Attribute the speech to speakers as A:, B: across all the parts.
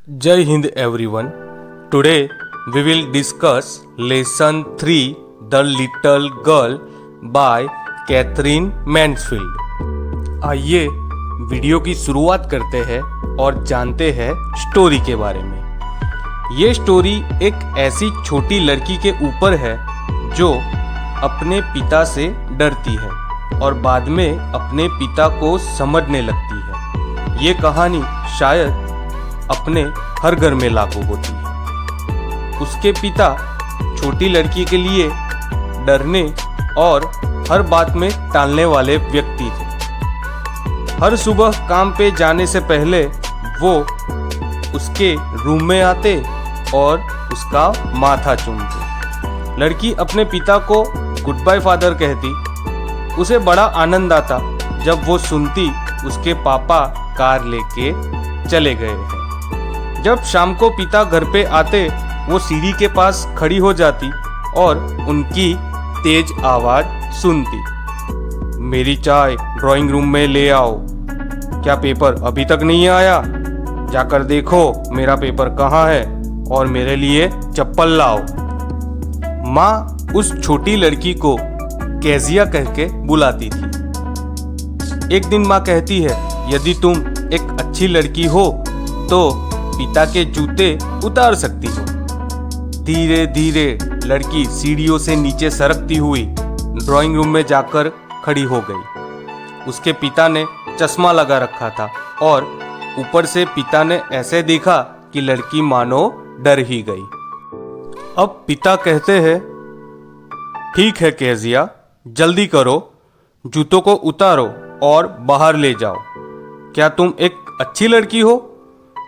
A: Jai Hind everyone. Today we will discuss lesson 3 The Little Girl by Katherine Mansfield. आइए video की शुरुआत करते हैं और जानते हैं स्टोरी के बारे में। ये स्टोरी एक ऐसी छोटी लड़की के ऊपर है जो अपने पिता से डरती है और बाद में अपने पिता को समझने लगती है। ये कहानी शायद अपने हर घर में लागू होती है। उसके पिता छोटी लड़की के लिए डरने और हर बात में टालने वाले व्यक्ति थे। हर सुबह काम पे जाने से पहले वो उसके रूम में आते और उसका माथा चूमते। लड़की अपने पिता को गुड बाय फादर कहती। उसे बड़ा आनंद आता जब वो सुनती उसके पापा कार लेके चले गए हैं। जब शाम को पिता घर पे आते वो सीढ़ी के पास खड़ी हो जाती और उनकी तेज आवाज सुनती, मेरी चाय ड्राइंग रूम में ले आओ। क्या पेपर अभी तक नहीं आया? जाकर देखो मेरा पेपर कहाँ है और मेरे लिए चप्पल लाओ। माँ उस छोटी लड़की को केजिया कह के बुलाती थी। एक दिन माँ कहती है, यदि तुम एक अच्छी लड़की हो तो पिता के जूते उतार सकती हो। धीरे धीरे लड़की सीढ़ियों से नीचे सरकती हुई ड्राइंग रूम में जाकर खड़ी हो गई। उसके पिता ने चश्मा लगा रखा था और ऊपर से पिता ने ऐसे देखा कि लड़की मानो डर ही गई। अब पिता कहते हैं, ठीक है केजिया, जल्दी करो, जूतों को उतारो और बाहर ले जाओ। क्या तुम एक अच्छी लड़की हो?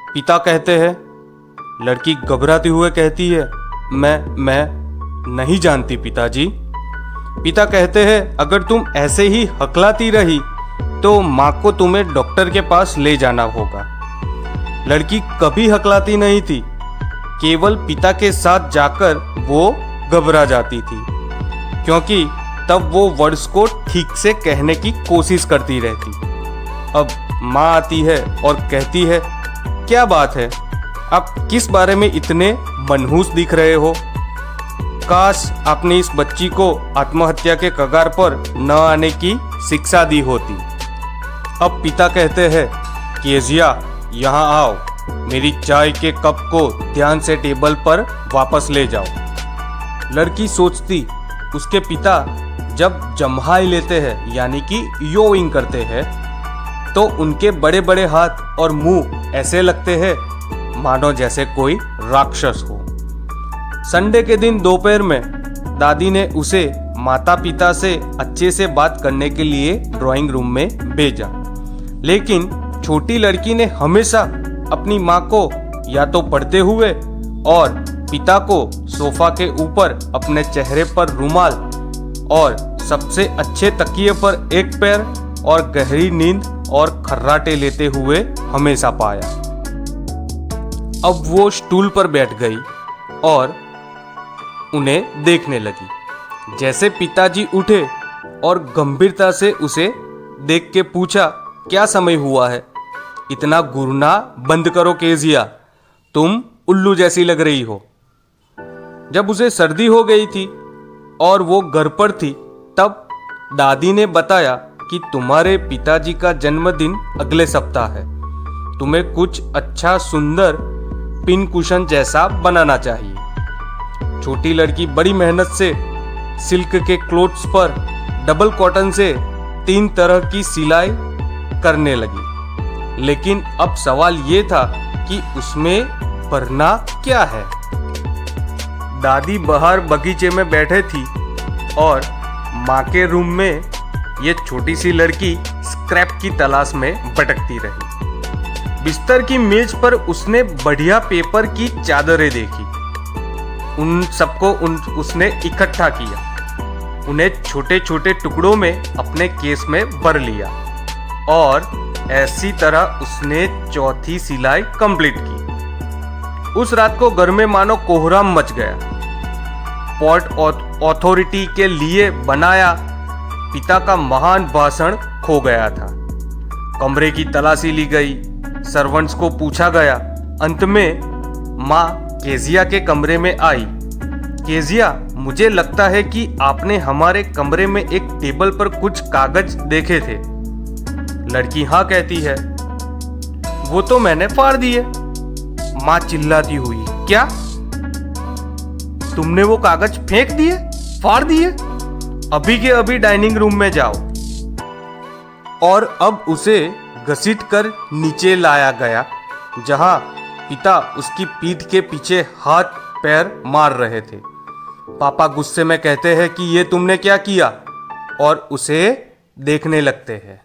A: पिता कहते हैं। लड़की घबराते हुए कहती है, मैं नहीं जानती पिताजी। पिता कहते हैं, अगर तुम ऐसे ही हकलाती रही तो माँ को तुम्हें डॉक्टर के पास ले जाना होगा। लड़की कभी हकलाती नहीं थी, केवल पिता के साथ जाकर वो घबरा जाती थी, क्योंकि तब वो वर्ड्स को ठीक से कहने की कोशिश करती रहती। अब माँ आती है और कहती है, क्या बात है, आप किस बारे में इतने मनहूस दिख रहे हो? काश आपने इस बच्ची को आत्महत्या के कगार पर न आने की शिक्षा दी होती। अब पिता कहते हैं, केजिया यहाँ आओ, मेरी चाय के कप को ध्यान से टेबल पर वापस ले जाओ। लड़की सोचती, उसके पिता जब जम्हाई लेते हैं यानी कि योइंग करते हैं तो उनके बड़े बड़े हाथ और मुंह ऐसे लगते हैं मानो जैसे कोई राक्षस हो। संडे के दिन दोपहर में दादी ने उसे माता पिता से अच्छे से बात करने के लिए ड्राइंग रूम में भेजा, लेकिन छोटी लड़की ने हमेशा अपनी माँ को या तो पढ़ते हुए और पिता को सोफा के ऊपर अपने चेहरे पर रुमाल और सबसे अच्छे तकिए पर एक पैर और गहरी नींद और खर्राटे लेते हुए हमेशा पाया। अब वो स्टूल पर बैठ गई और उन्हें देखने लगी। जैसे पिताजी उठे और गंभीरता से उसे देख के पूछा, क्या समय हुआ है? इतना घूरना बंद करो केजिया, तुम उल्लू जैसी लग रही हो। जब उसे सर्दी हो गई थी और वो घर पर थी, तब दादी ने बताया कि तुम्हारे पिताजी का जन्मदिन अगले सप्ताह है। तुम्हें कुछ अच्छा सुंदर पिन कुशन जैसा बनाना चाहिए। छोटी लड़की बड़ी मेहनत से सिल्क के क्लोथ्स पर डबल कॉटन से 3 तरह की सिलाई करने लगी, लेकिन अब सवाल ये था कि उसमें भरना क्या है। दादी बाहर बगीचे में बैठे थी और माँ के रूम में ये छोटी सी लड़की स्क्रैप की तलाश में भटकती रही। बिस्तर की मेज पर उसने बढ़िया पेपर की चादरें देखी। उन सबको उसने इकट्ठा किया, उन्हें छोटे छोटे टुकड़ों में अपने केस में भर लिया और ऐसी तरह उसने चौथी सिलाई कंप्लीट की। उस रात को घर में मानो कोहराम मच गया। पोर्ट अथॉरिटी के लिए बनाया पिता का महान भाषण खो गया था। कमरे की तलाशी ली गई, सर्वेंट्स को पूछा गया अंत में माँ केजिया के कमरे में आई। केजिया, मुझे लगता है कि आपने हमारे कमरे में एक टेबल पर कुछ कागज देखे थे। लड़की हाँ कहती है। वो तो मैंने फाड़ दिए। माँ चिल्लाती हुई, क्या? तुमने वो कागज फेंक दिए, फाड़ दिए? अभी के अभी डाइनिंग रूम में जाओ। और अब उसे घसीटकर नीचे लाया गया, जहां पिता उसकी पीठ के पीछे हाथ पैर मार रहे थे। पापा गुस्से में कहते हैं कि ये तुमने क्या किया, और उसे देखने लगते हैं।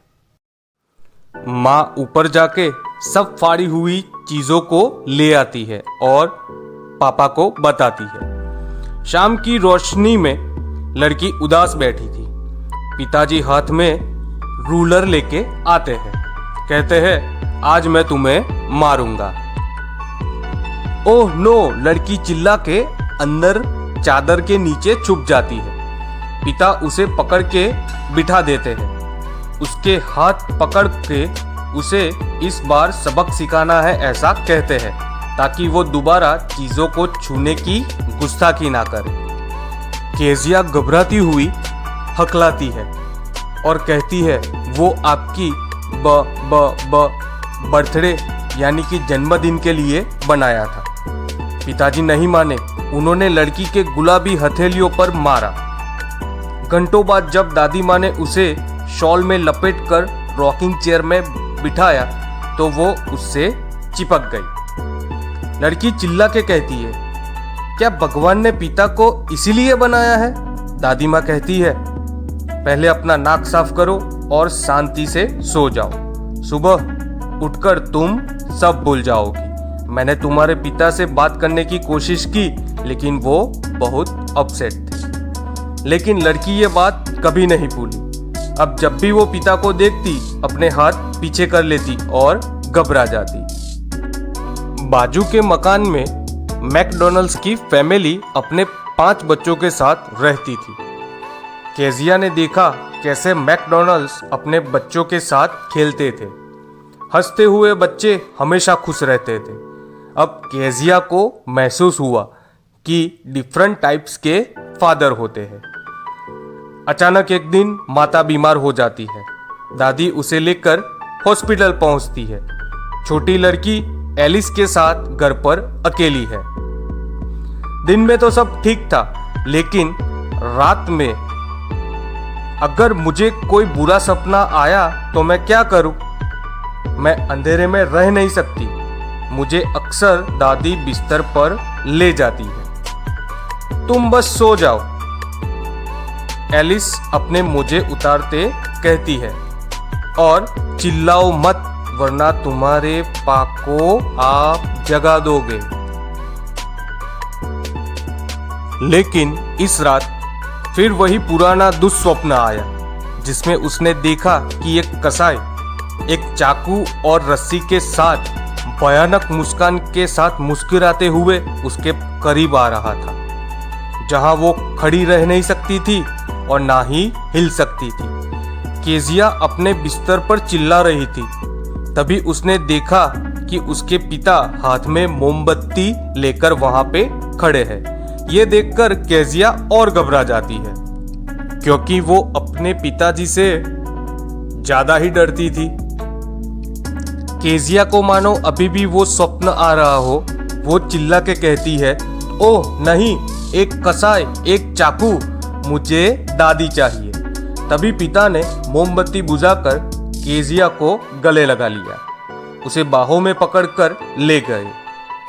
A: माँ ऊपर जाके सब फाड़ी हुई चीजों को ले आती है और पापा को बताती है। शाम की रोशनी में लड़की उदास बैठी थी। पिताजी हाथ में रूलर लेके आते हैं। कहते हैं, आज मैं तुम्हें मारूंगा। Oh no! लड़की चिल्ला के अंदर चादर के नीचे छुप जाती है। पिता उसे पकड़ के बिठा देते हैं। उसके हाथ पकड़ के उसे इस बार सबक सिखाना है, ऐसा कहते हैं, ताकि वो दोबारा चीजों को छूने की गुस्ताखी ना करे। केजिया घबराती हुई हकलाती है और कहती है, वो आपकी बर्थडे यानी कि जन्मदिन के लिए बनाया था। पिताजी नहीं माने। उन्होंने लड़की के गुलाबी हथेलियों पर मारा। घंटों बाद जब दादी माँ ने उसे शॉल में लपेटकर रॉकिंग चेयर में बिठाया तो वो उससे चिपक गई। लड़की चिल्ला के कहती है, क्या भगवान ने पिता को इसीलिए बनाया है? दादी माँ कहती है, पहले अपना नाक साफ करो और शांति से सो जाओ। सुबह उठकर तुम सब भूल जाओगी। मैंने तुम्हारे पिता से बात करने की कोशिश की, लेकिन वो बहुत अपसेट थे। लेकिन लड़की ये बात कभी नहीं भूली। अब जब भी वो पिता को देखती, अपने हाथ पीछे कर लेती और घबरा जाती। बाजू के मकान में मैकडॉनल्ड्स की फैमिली अपने 5 बच्चों के साथ रहती थी। केजिया ने देखा कैसे मैकडॉनल्ड्स अपने बच्चों के साथ खेलते थे। हंसते हुए बच्चे हमेशा खुश रहते थे। अब केजिया को महसूस हुआ कि डिफरेंट टाइप्स के फादर होते हैं। अचानक एक दिन माता बीमार हो जाती है। दादी उसे लेकर हॉस्पिटल पहुंचती है। छोटी लड़की एलिस के साथ घर पर अकेली है। दिन में तो सब ठीक था, लेकिन रात में अगर मुझे कोई बुरा सपना आया तो मैं क्या करूं? मैं अंधेरे में रह नहीं सकती। मुझे अक्सर दादी बिस्तर पर ले जाती है। तुम बस सो जाओ, एलिस अपने मोजे उतारते कहती है, और चिल्लाओ मत, वरना तुम्हारे पाक को आप जगा दोगे। लेकिन इस रात फिर वही पुराना दुस्वप्न आया, जिसमें उसने देखा कि एक कसाई एक चाकू और रस्सी के साथ भयानक मुस्कान के साथ मुस्कुराते हुए उसके करीब आ रहा था। जहां वो खड़ी रह नहीं सकती थी और ना ही हिल सकती थी। केजिया अपने बिस्तर पर चिल्ला रही थी। तभी उसने देखा कि उसके पिता हाथ में मोमबत्ती लेकर वहां पे खड़े हैं। ये देखकर केजिया और घबरा जाती है, क्योंकि वो अपने पिताजी से ज्यादा ही डरती थी। केजिया को मानो अभी भी वो स्वप्न आ रहा हो। वो चिल्ला के कहती है, ओह नहीं, एक कसाई, एक चाकू, मुझे दादी चाहिए। तभी पिता ने मोमबत्ती बुझाकर केजिया को गले लगा लिया। उसे बाहों में पकड़कर ले गए।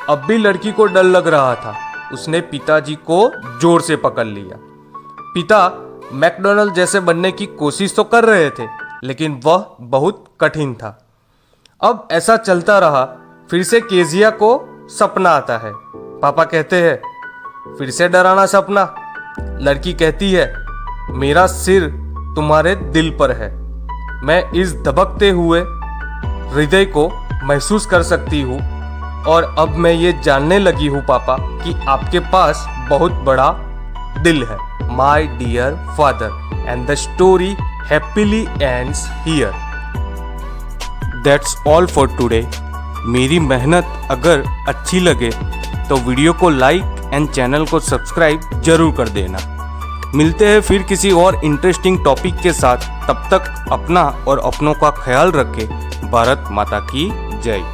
A: अब भी लड़की को डर लग रहा था। उसने पिताजी को जोर से पकड़ लिया। पिता मैकडॉनल्ड जैसे बनने की कोशिश तो कर रहे थे, लेकिन वह बहुत कठिन था। अब ऐसा चलता रहा। फिर से केजिया को सपना आता है। पापा कहते हैं, फिर से डराना सपना? लड़की कहती है, मेरा सिर तुम्हारे दिल पर है। मैं इस धबकते हुए हृदय को महसूस कर सकती हूँ, और अब मैं ये जानने लगी हूँ पापा कि आपके पास बहुत बड़ा दिल है। My dear father, and the story happily ends here. That's all for today. मेरी मेहनत अगर अच्छी लगे तो वीडियो को लाइक एंड चैनल को सब्सक्राइब जरूर कर देना। मिलते हैं फिर किसी और इंटरेस्टिंग टॉपिक के साथ। तब तक अपना और अपनों का ख्याल रखें। भारत माता की जय।